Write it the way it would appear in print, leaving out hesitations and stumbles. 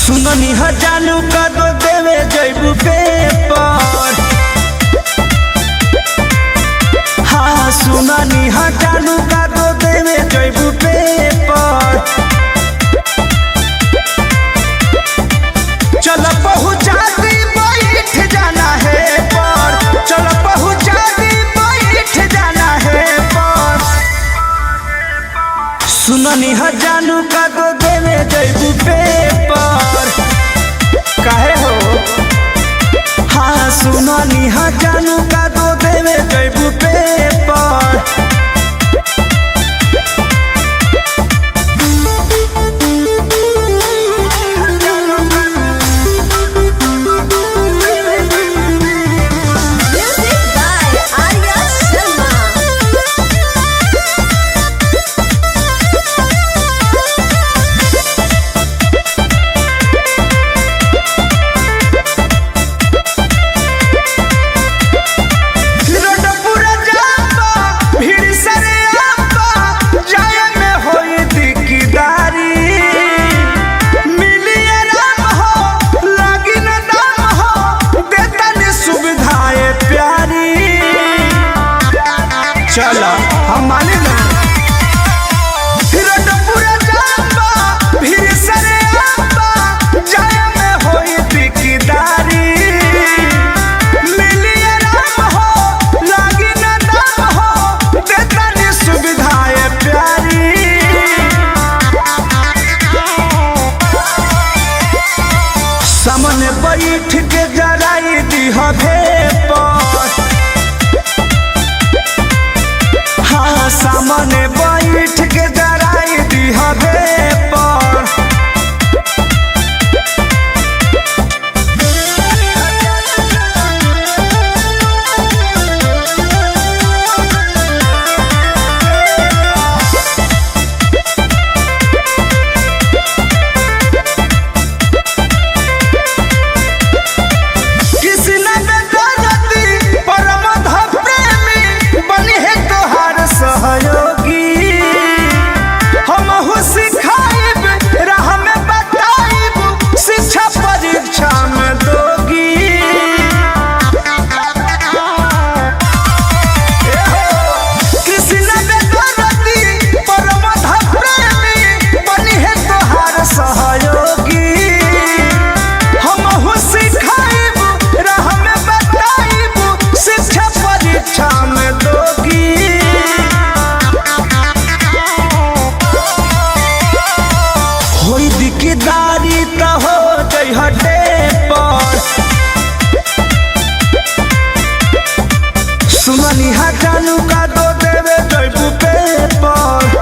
सुननी ह जानू का दो देवे जैबू पेपर। हाँ सुननी ह जानू का दो देवे जैबू पेपर। चल पहुँचा दी बैठ जाना है पर। चल पहुँचा दी बैठ जाना है पर। सुननी ह जानू का दो देवे जैबू पेपर। काहे हो? हाँ सुननी ह जानू का दो देवे जैबू पेपर। चला हम माने ना पूरा जाबा भीड़ सरे आबा जाय में होई दिकदारी। मिली आराम हो लागी ना दाम हो देता नी सुविधाएं प्यारी। सामने बैठ के जराई दी भेपर। सामने बैठ के जराई दी भेपर। दिकदारी त हो जई हटे पर। सुननी ह जानू का दो देवे जैबू पेपर।